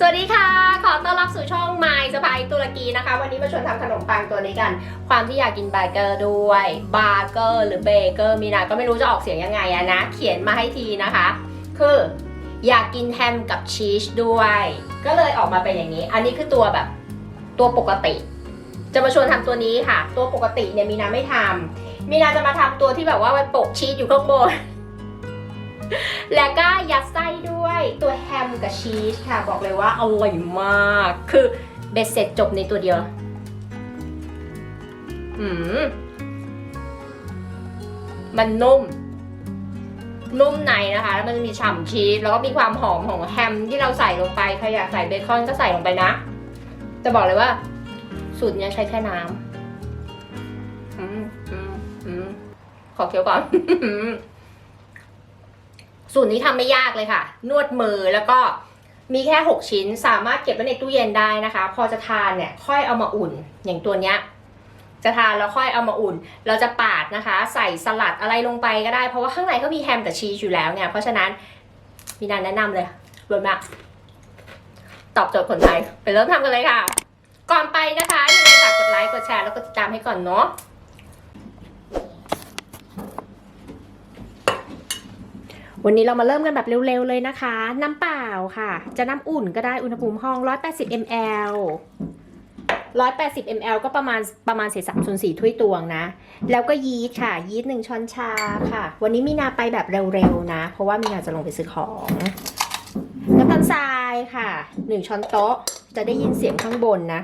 สวัสดีค่ะขอต้อนรับสู่ช่อง My สะพายตุรกีนะคะวันนี้มาชวนทำขนมปังตัวนี้กันความที่อยากกินเบเกอร์ด้วยบาร์เกอร์หรือเบเกอร์มีนาก็ไม่รู้จะออกเสียงยังไงอะนะเขียนมาให้ทีนะคะคืออยากกินแฮมกับชีสด้วยก็เลยออกมาเป็นอย่างนี้อันนี้คือตัวแบบตัวปกติจะมาชวนทำตัวนี้ค่ะตัวปกติเนี่ยมีนาไม่ทำมีนาจะมาทำตัวที่แบบว่ามันโปะชีสอยู่ข้างบนแล้วก็ยัดไส้ด้วยตัวแฮมกับชีสค่ะบอกเลยว่าอร่อยมากคือเบ็ดเสร็จจบในตัวเดียวมันนุ่มในนะคะแล้วมันมีฉ่ำชีสแล้วก็มีความหอมของแฮมที่เราใส่ลงไปใครอยากใส่เบคอนก็ใส่ลงไปนะจะบอกเลยว่าสูตรนี้ใช้แค่น้ำขอเคี้ยวก่อน สูตรนี้ทำไม่ยากเลยค่ะนวดมือแล้วก็มีแค่6ชิ้นสามารถเก็บไว้ในตู้เย็นได้นะคะพอจะทานเนี่ยค่อยเอามาอุ่นอย่างตัวเนี้ยจะทานแล้วค่อยเอามาอุ่นเราจะปาดนะคะใส่สลัดอะไรลงไปก็ได้เพราะว่าข้างในก็มีแฮมกับชีสอยู่แล้วเนี่ยเพราะฉะนั้นมีนาแนะนำเลยรวมละตอบโจทย์คนไทยไปเริ่มทำกันเลยค่ะก่อนไปนะคะอย่าลืมฝากกดไลค์กดแชร์แล้วก็ติดตามให้ก่อนเนาะวันนี้เรามาเริ่มกันแบบเร็วๆเลยนะคะน้ำเปล่าค่ะจะน้ำอุ่นก็ได้อุณหภูมิห้อง180 ml 180 ml ก็ประมาณเศษ3/4ถ้วยตวงนะแล้วก็ยีสต์ค่ะยีสต์1ช้อนชาค่ะวันนี้มีนาไปแบบเร็วๆนะเพราะว่ามีนาจะลงไปซื้อของน้ำตาลทรายค่ะ1ช้อนโต๊ะจะได้ยินเสียงข้างบนนะ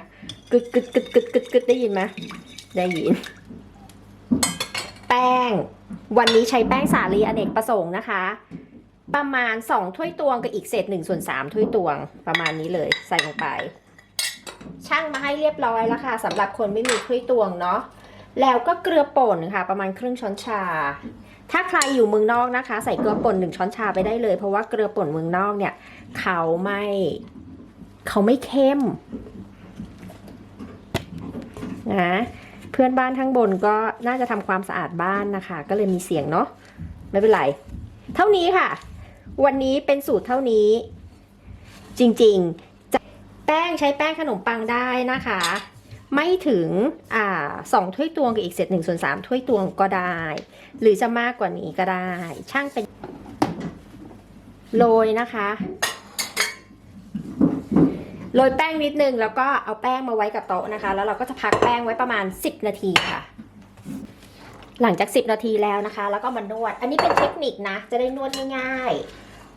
กึดกึดกึดกึดกึดกึดได้ยินไหมได้ยินแป้งวันนี้ใช้แป้งสาลีอเนกประสงค์นะคะประมาณ2ถ้วยตวงกับอีกเศษ1/3ถ้วยตวงประมาณนี้เลยใส่ลงไปชั่งมาให้เรียบร้อยแล้วค่ะสำหรับคนไม่มีถ้วยตวงเนาะแล้วก็เกลือป่นค่ะประมาณครึ่งช้อนชาถ้าใครอยู่เมืองนอกนะคะใส่เกลือป่น1ช้อนชาไปได้เลยเพราะว่าเกลือป่นเมืองนอกเนี่ยเขาไม่เข้มนะเพื่อนบ้านข้างบนก็น่าจะทำความสะอาดบ้านนะคะก็เลยมีเสียงเนาะไม่เป็นไรเท่านี้ค่ะวันนี้เป็นสูตรเท่านี้จริงๆจะแป้งใช้แป้งขนมปังได้นะคะไม่ถึง2ถ้วยตวงกับอีกเศษ1/3ถ้วยตวงก็ได้หรือจะมากกว่านี้ก็ได้ช่างเป็นโรยนะคะโรยแป้งนิดนึงแล้วก็เอาแป้งมาไว้กับโต๊ะนะคะแล้วเราก็จะพักแป้งไว้ประมาณ10 นาทีค่ะหลังจาก10 นาทีแล้วนะคะแล้วก็มานวดอันนี้เป็นเทคนิคนะจะได้นวดง่าย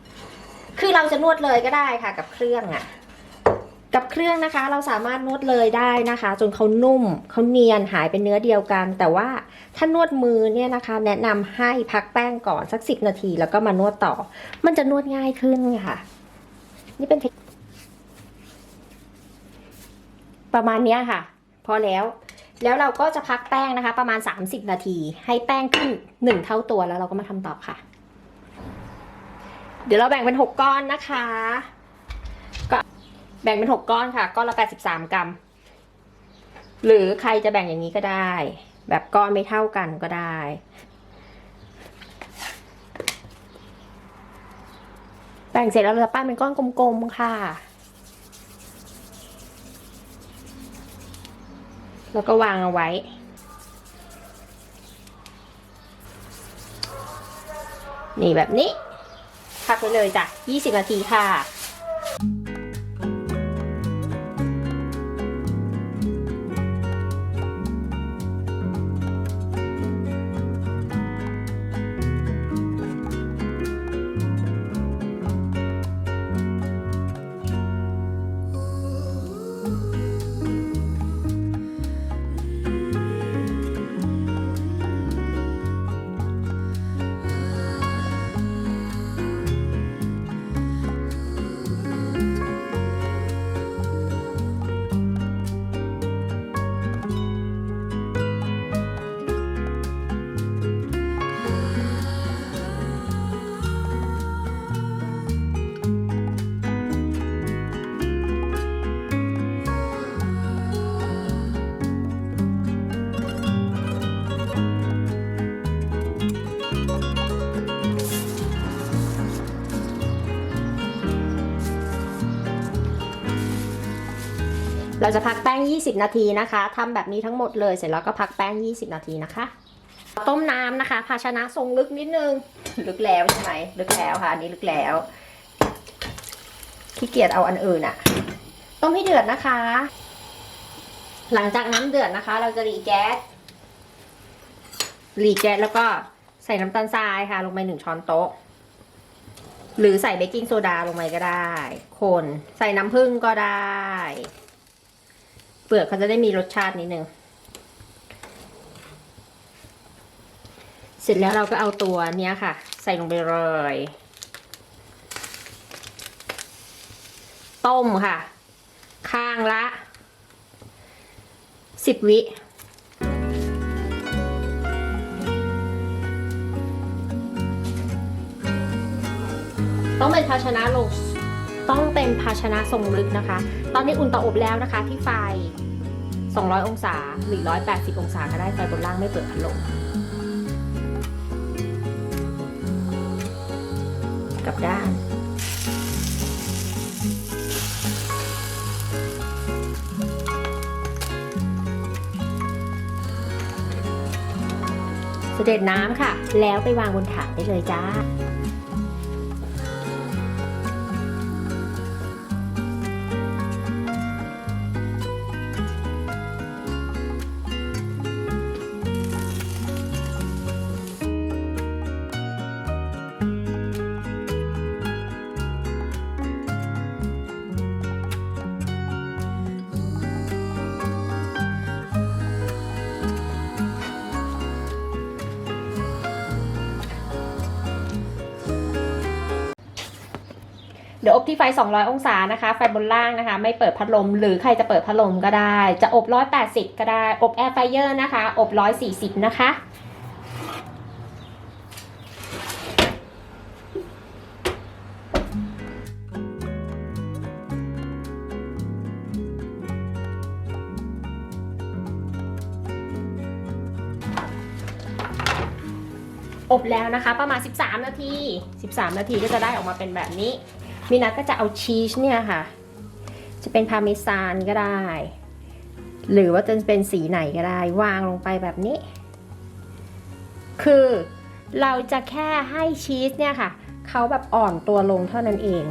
ๆคือเราจะนวดเลยก็ได้ค่ะกับเครื่องกับเครื่องนะคะเราสามารถนวดเลยได้นะคะจนเขานุ่มเขาเนียนหายเป็นเนื้อเดียวกันแต่ว่าถ้านวดมือเนี่ยนะคะแนะนำให้พักแป้งก่อนสัก10 นาทีแล้วก็มานวดต่อมันจะนวดง่ายขึ้นค่ะนี่เป็นประมาณนี้ค่ะพอแล้วเราก็จะพักแป้งนะคะประมาณ30 นาทีให้แป้งขึ้น1 เท่าตัวแล้วเราก็มาทำต่อค่ะเดี๋ยวเราแบ่งเป็น6 ก้อนนะคะก็แบ่งเป็น6 ก้อนค่ะก้อนละ83 กรัมหรือใครจะแบ่งอย่างนี้ก็ได้แบบก้อนไม่เท่ากันก็ได้แบ่งเสร็จแล้วเราจะปั้นเป็นก้อนกลมๆค่ะแล้วก็วางเอาไว้นี่แบบนี้พักไว้เลยจ้ะ20 นาทีค่ะ จะพักแป้ง20 นาทีนะคะทำแบบนี้ทั้งหมดเลยเสร็จแล้วก็พักแป้ง20 นาทีนะคะต้มน้ำนะคะภาชนะทรงลึกนิดนึงลึกแล้วใช่ไหมลึกแล้วค่ะอันนี้ลึกแล้วขี้เกียจเอาอันอื่นอะต้มให้เดือดนะคะ หลังจากน้ำเดือดนะคะเราจะรีแก๊สแล้วก็ใส่น้ำตาลทรายค่ะลงไป1 ช้อนโต๊ะหรือใส่เบกกิ้งโซดาลงไปก็ได้คนใส่น้ำผึ้งก็ได้เปลือกเขาจะได้มีรสชาตินิดนึงเสร็จแล้วเราก็เอาตัวเนี้ยค่ะใส่ลงไปเลยต้มค่ะข้างละ10 วิต้องเป็นภาชนะทรงลึกนะคะตอนนี้อุ่นเตาอบแล้วนะคะที่ไฟ200 องศาหรือ180 องศาก็ได้ไฟบนล่างไม่เปิดพัดลมกลับด้านเสด็จน้ำค่ะแล้วไปวางบนถาดได้เลยจ้าเดี๋ยวอบที่ไฟ200 องศานะคะไฟบนล่างนะคะไม่เปิดพัดลมหรือใครจะเปิดพัดลมก็ได้จะอบ180ก็ได้อบแอร์ไฟเออร์นะคะอบ140นะคะอบแล้วนะคะประมาณ13 นาทีก็จะได้ออกมาเป็นแบบนี้มินาก็จะเอาชีสเนี่ยค่ะจะเป็นพาร์เมซานก็ได้หรือว่าจะเป็นสีไหนก็ได้วางลงไปแบบนี้คือเราจะแค่ให้ชีสเนี่ยค่ะเขาแบบอ่อนตัวลงเท่านั้นเอง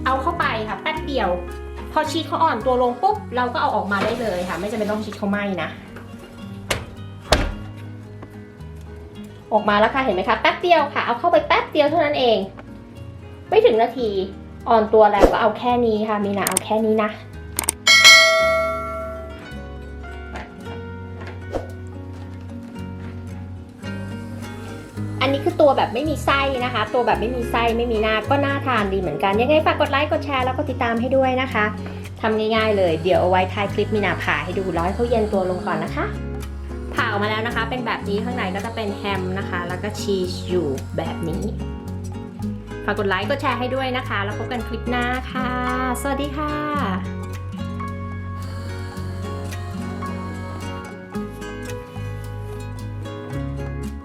เอาเข้าไปค่ะแป๊บเดียวพอชีสเขาอ่อนตัวลงปุ๊บเราก็เอาออกมาได้เลยค่ะไม่จำเป็นต้องชีสเขาไหม้นะออกมาแล้วค่ะเห็นไหมคะแป๊บเดียวค่ะเอาเข้าไปแป๊บเดียวเท่านั้นเองไม่ถึงนาทีอ่อนตัวแล้วก็เอาแค่นี้ค่ะมีนาเอาแค่นี้นะอันนี้คือตัวแบบไม่มีไส้นะคะตัวแบบไม่มีไส้ไม่มีหน้าก็น่าทานดีเหมือนกันยังไงฝากกดไลค์กดแชร์แล้วก็ติดตามให้ด้วยนะคะทำง่ายๆเลยเดี๋ยวเอาไว้ท้ายคลิปมีนาผ่าให้ดูร้อยเขาเย็นตัวลงก่อนนะคะผ่าออกมาแล้วนะคะเป็นแบบนี้ข้างในก็จะเป็นแฮมนะคะแล้วก็ชีสอยู่แบบนี้ฝากกดไลค์กดแชร์ให้ด้วยนะคะแล้วพบกันคลิปหน้าค่ะสวัสดีค่ะ